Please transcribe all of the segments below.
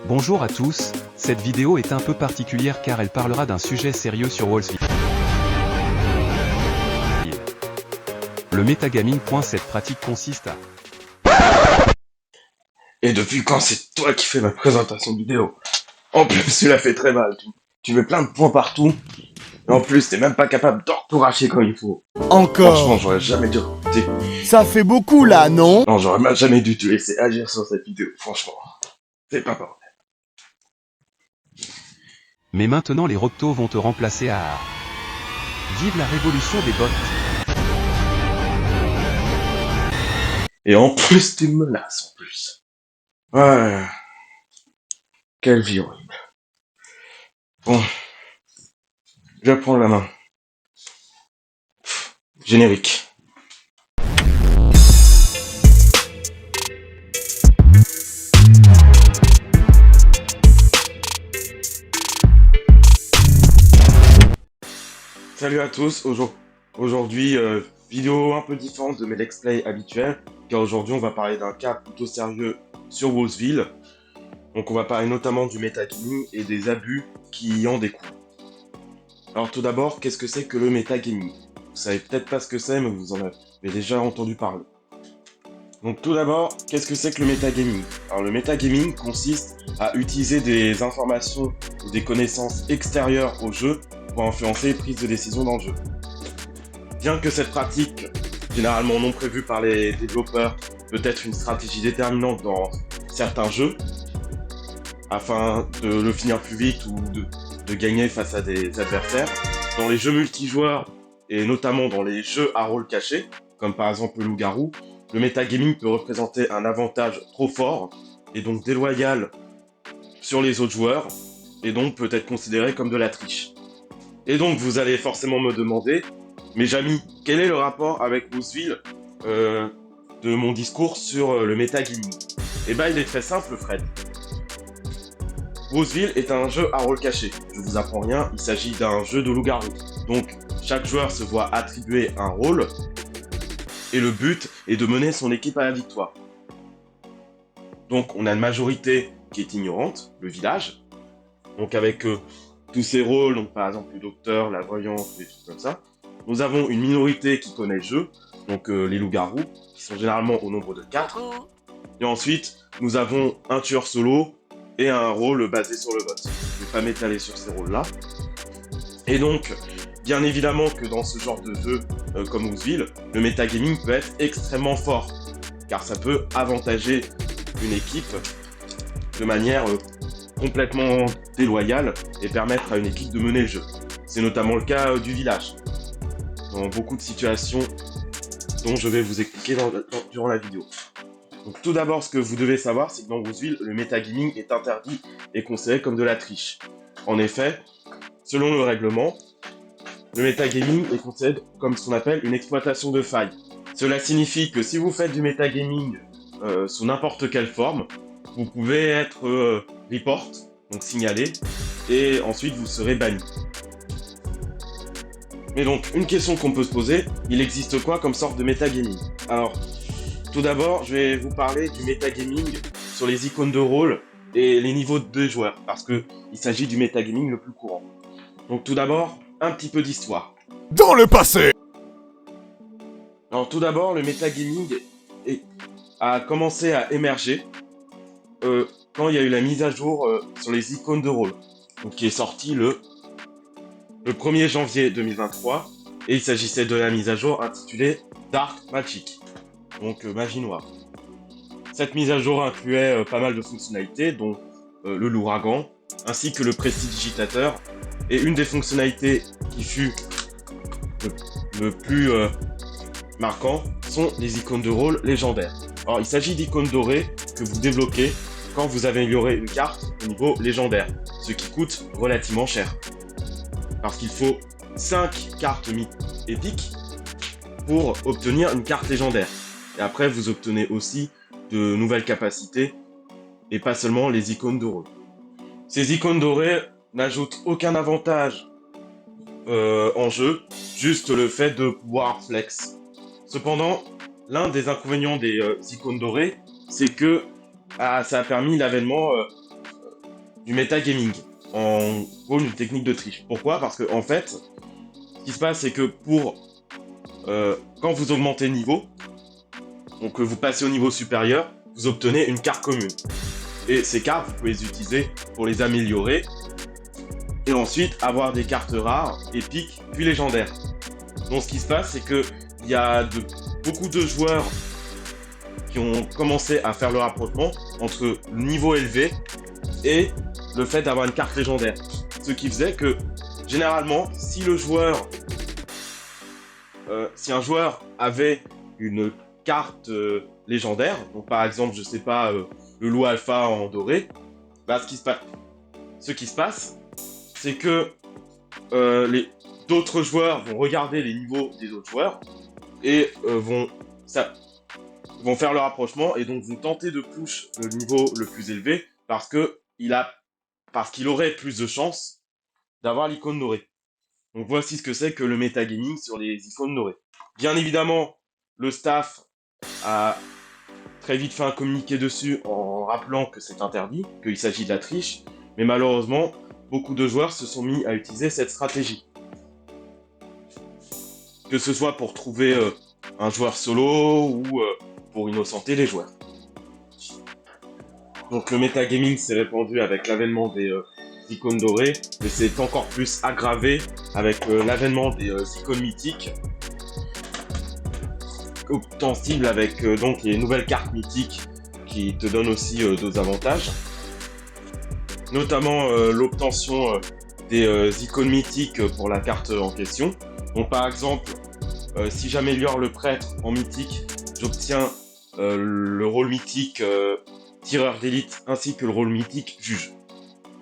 Bonjour à tous, cette vidéo est un peu particulière car elle parlera d'un sujet sérieux sur Wallsville. Le metagaming. Cette pratique consiste à... Et depuis quand c'est toi qui fais ma présentation vidéo? En plus, tu l'as fait très mal. Tu mets plein de points partout. Et en plus, t'es même pas capable d'orthographier comme il faut. Franchement, Encore. j'aurais jamais dû... Ça fait beaucoup là, non? Non, j'aurais jamais dû te laisser agir sur cette vidéo. Franchement, c'est pas bon. Mais maintenant les Roctos vont te remplacer à... Vive la révolution des bots. Et en plus, tu me menaces, en plus. Ouais. Quelle vie horrible. Bon. Je vais prendre la main. Générique. Salut à tous, aujourd'hui vidéo un peu différente de mes let's play habituels, car aujourd'hui on va parler d'un cas plutôt sérieux sur Wallsville. Donc on va parler notamment du metagaming et des abus qui y en découlent. Alors tout d'abord, qu'est-ce que c'est que le metagaming? Vous savez peut-être pas ce que c'est, mais vous en avez déjà entendu parler. Donc tout d'abord, qu'est-ce que c'est que le metagaming? Alors le metagaming consiste à utiliser des informations ou des connaissances extérieures au jeu pour influencer les prises de décision dans le jeu. Bien que cette pratique, généralement non prévue par les développeurs, peut être une stratégie déterminante dans certains jeux, afin de le finir plus vite ou de gagner face à des adversaires, dans les jeux multijoueurs et notamment dans les jeux à rôle caché, comme par exemple le loup-garou, le metagaming peut représenter un avantage trop fort et donc déloyal sur les autres joueurs, et donc peut être considéré comme de la triche. Et donc vous allez forcément me demander, mais Jamy, quel est le rapport avec Wallsville de mon discours sur le metagaming? Eh ben il est très simple, Fred. Wallsville est un jeu à rôle caché. Je vous apprends rien, il s'agit d'un jeu de loup-garou. Donc chaque joueur se voit attribuer un rôle, et le but est de mener son équipe à la victoire. Donc on a une majorité qui est ignorante, le village, donc avec tous ces rôles, donc par exemple le docteur, la voyante, des trucs comme ça. Nous avons une minorité qui connaît le jeu, donc les loups-garous, qui sont généralement au nombre de 4. Et ensuite, nous avons un tueur solo et un rôle basé sur le vote. Je ne vais pas m'étaler sur ces rôles-là. Et donc, bien évidemment que dans ce genre de jeu comme Wallsville, le metagaming peut être extrêmement fort, car ça peut avantager une équipe de manière complètement déloyale et permettre à une équipe de mener le jeu. C'est notamment le cas du village, dans beaucoup de situations dont je vais vous expliquer durant la vidéo. Donc tout d'abord, ce que vous devez savoir, c'est que dans Wallsville, le metagaming est interdit et considéré comme de la triche. En effet, selon le règlement, le metagaming est considéré comme ce qu'on appelle une exploitation de failles. Cela signifie que si vous faites du metagaming sous n'importe quelle forme, vous pouvez être report, donc signalé, et ensuite vous serez banni. Mais donc, une question qu'on peut se poser, il existe quoi comme sorte de metagaming? Alors, tout d'abord, je vais vous parler du metagaming sur les icônes de rôle et les niveaux de joueurs, parce qu'il s'agit du metagaming le plus courant. Donc tout d'abord, un petit peu d'histoire. Dans le passé. Alors tout d'abord, le metagaming a commencé à émerger quand il y a eu la mise à jour sur les icônes de rôle, donc qui est sortie le 1er janvier 2023, et il s'agissait de la mise à jour intitulée Dark Magic, donc magie noire. Cette mise à jour incluait pas mal de fonctionnalités, dont le l'ouragan, ainsi que le prestidigitateur, et une des fonctionnalités qui fut le plus marquant sont les icônes de rôle légendaires. Alors il s'agit d'icônes dorées que vous débloquez quand vous améliorez une carte au niveau légendaire, ce qui coûte relativement cher. Parce qu'il faut 5 cartes épiques pour obtenir une carte légendaire. Et après vous obtenez aussi de nouvelles capacités et pas seulement les icônes de rôle. Ces icônes dorées n'ajoutent aucun avantage en jeu, juste le fait de pouvoir flex. Cependant, l'un des inconvénients des icônes dorées, c'est que ça a permis l'avènement du metagaming, en gros une technique de triche. Pourquoi? Parce que en fait, ce qui se passe, c'est que quand vous augmentez de niveau, donc que vous passez au niveau supérieur, vous obtenez une carte commune. Et ces cartes, vous pouvez les utiliser pour les améliorer, et ensuite avoir des cartes rares, épiques, puis légendaires. Donc ce qui se passe, c'est que il y a beaucoup de joueurs qui ont commencé à faire le rapprochement entre le niveau élevé et le fait d'avoir une carte légendaire. Ce qui faisait que, généralement, si un joueur avait une carte légendaire, donc par exemple, je sais pas, le loup alpha en doré, bah ce qui se passe, c'est que d'autres joueurs vont regarder les niveaux des autres joueurs et vont faire le rapprochement et donc vont tenter de push le niveau le plus élevé parce qu'il aurait plus de chances d'avoir l'icône dorée. Donc voici ce que c'est que le metagaming sur les icônes dorées. Bien évidemment, le staff a très vite fait un communiqué dessus en rappelant que c'est interdit, qu'il s'agit de la triche, mais malheureusement, beaucoup de joueurs se sont mis à utiliser cette stratégie. Que ce soit pour trouver un joueur solo ou pour innocenter les joueurs. Donc le metagaming s'est répandu avec l'avènement des icônes dorées, mais c'est encore plus aggravé avec l'avènement des icônes mythiques, obtensibles avec donc les nouvelles cartes mythiques qui te donnent aussi d'autres avantages, notamment l'obtention des icônes mythiques pour la carte en question. Donc par exemple, si j'améliore le prêtre en mythique, j'obtiens le rôle mythique tireur d'élite ainsi que le rôle mythique juge.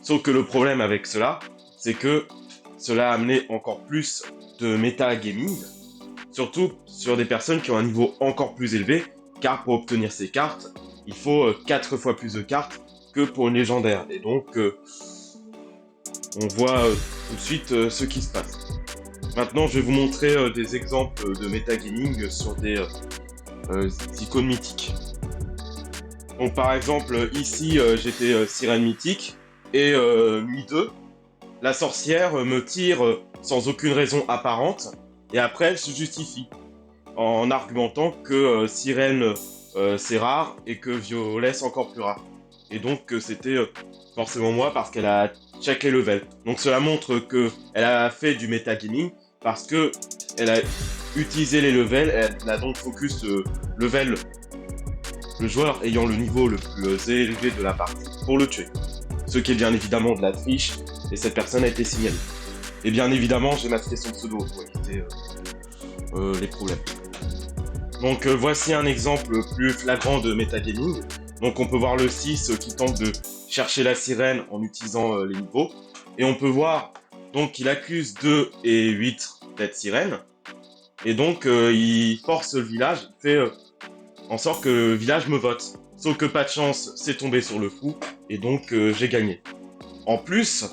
Sauf que le problème avec cela, c'est que cela a amené encore plus de metagaming, surtout sur des personnes qui ont un niveau encore plus élevé, car pour obtenir ces cartes, il faut 4 fois plus de cartes que pour une légendaire. Et donc, on voit tout de suite ce qui se passe. Maintenant, je vais vous montrer des exemples de metagaming sur des icônes mythiques. Donc par exemple, ici, j'étais sirène mythique, et nuit 2, la sorcière me tire sans aucune raison apparente, et après elle se justifie, en argumentant que sirène c'est rare, et que violet c'est encore plus rare. Et donc c'était forcément moi, parce qu'elle a check les levels. Donc cela montre qu'elle a fait du metagaming, parce que elle a utilisé les levels, elle a donc focus level le joueur ayant le niveau le plus élevé de la partie pour le tuer. Ce qui est bien évidemment de la triche, et cette personne a été signalée. Et bien évidemment, j'ai masqué son pseudo pour éviter les problèmes. Donc voici un exemple plus flagrant de metagaming. Donc on peut voir le 6 qui tente de chercher la sirène en utilisant les niveaux. Et on peut voir donc qu'il accuse 2 et 8 d'être sirène. Et donc il force le village, il fait en sorte que le village me vote. Sauf que pas de chance, c'est tombé sur le coup, et donc j'ai gagné. En plus,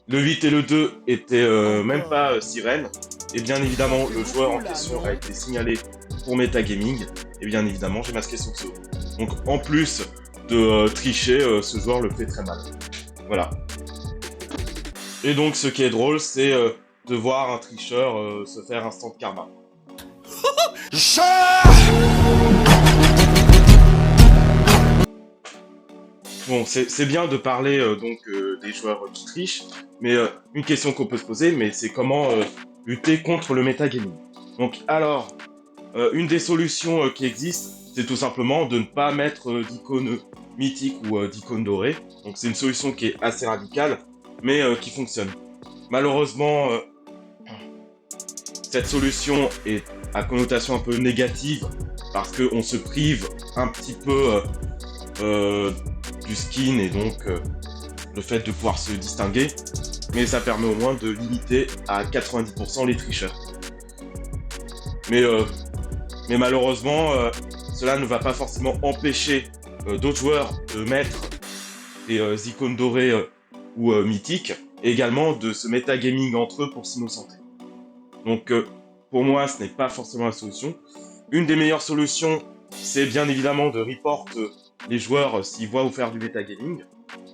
le 8 et le 2 étaient même pas sirènes, et bien évidemment, le joueur en question a été signalé pour metagaming, et bien évidemment, j'ai masqué son pseudo. Donc en plus de tricher, ce joueur le fait très mal. Voilà. Et donc ce qui est drôle, c'est de voir un tricheur se faire instant karma. Bon, c'est bien de parler des joueurs qui trichent, mais une question qu'on peut se poser, mais c'est comment lutter contre le metagaming. Donc alors, une des solutions qui existent, c'est tout simplement de ne pas mettre d'icône mythique ou d'icône dorée. Donc c'est une solution qui est assez radicale, mais qui fonctionne. Malheureusement, cette solution est à connotation un peu négative, parce qu'on se prive un petit peu du skin et donc le fait de pouvoir se distinguer, mais ça permet au moins de limiter à 90% les tricheurs. Mais malheureusement, cela ne va pas forcément empêcher d'autres joueurs de mettre des icônes dorées ou mythiques, et également de se metagaming entre eux pour s'innocenter. Donc pour moi, ce n'est pas forcément la solution. Une des meilleures solutions, c'est bien évidemment de report les joueurs s'ils voient vous faire du metagaming.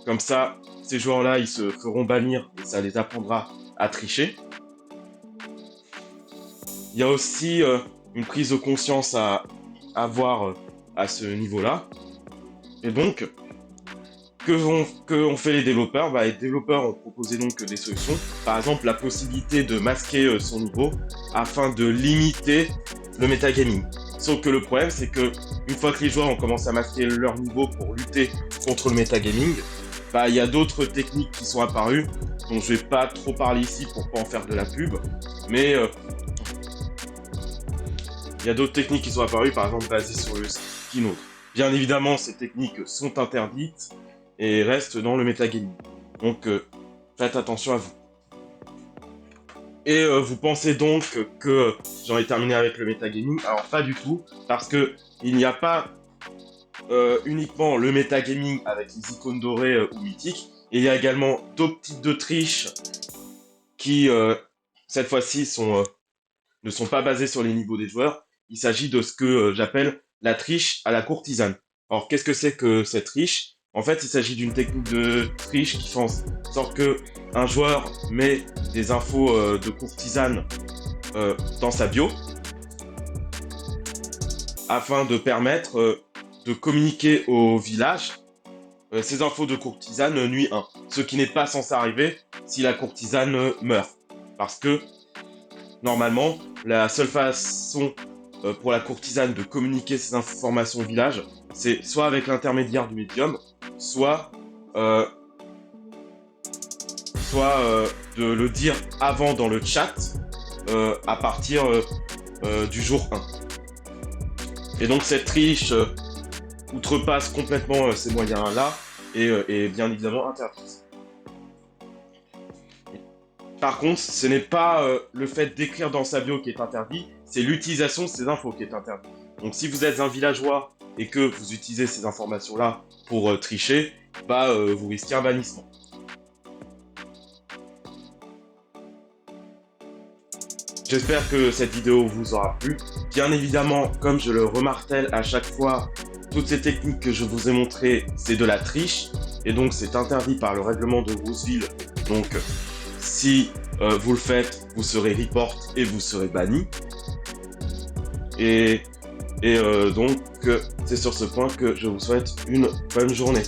Comme ça, ces joueurs-là, ils se feront bannir et ça les apprendra à tricher. Il y a aussi une prise de conscience à avoir à ce niveau-là. Et donc, que ont fait les développeurs? Les développeurs ont proposé donc des solutions. Par exemple, la possibilité de masquer son niveau afin de limiter le metagaming. Sauf que le problème, c'est que une fois que les joueurs ont commencé à masquer leur niveau pour lutter contre le metagaming, il y a d'autres techniques qui sont apparues, dont je vais pas trop parler ici pour pas en faire de la pub, mais il y a d'autres techniques qui sont apparues, par exemple basées sur le skin autre. Bien évidemment, ces techniques sont interdites et restent dans le metagaming. Donc, faites attention à vous. Et vous pensez donc que j'en ai terminé avec le metagaming? Alors pas du tout, parce que il n'y a pas uniquement le metagaming avec les icônes dorées ou mythiques, et il y a également d'autres types de triches qui, cette fois-ci, ne sont pas basées sur les niveaux des joueurs. Il s'agit de ce que j'appelle la triche à la courtisane. Alors qu'est-ce que c'est que cette triche? En fait, il s'agit d'une technique de triche qui fait en sorte que un joueur met des infos de courtisane dans sa bio afin de permettre de communiquer au village ces infos de courtisane nuit 1. Ce qui n'est pas censé arriver si la courtisane meurt. Parce que, normalement, la seule façon pour la courtisane de communiquer ces informations au village, c'est soit avec l'intermédiaire du médium, soit de le dire avant dans le chat à partir du jour 1. Et donc cette triche outrepasse complètement ces moyens-là et est bien évidemment interdite. Par contre, ce n'est pas le fait d'écrire dans sa bio qui est interdit, c'est l'utilisation de ces infos qui est interdite. Donc si vous êtes un villageois et que vous utilisez ces informations-là pour tricher, vous risquez un bannissement. J'espère que cette vidéo vous aura plu. Bien évidemment, comme je le remartèle à chaque fois, toutes ces techniques que je vous ai montrées, c'est de la triche. Et donc, c'est interdit par le règlement de Roseville. Donc, si vous le faites, vous serez report et vous serez banni. Et donc, c'est sur ce point que je vous souhaite une bonne journée.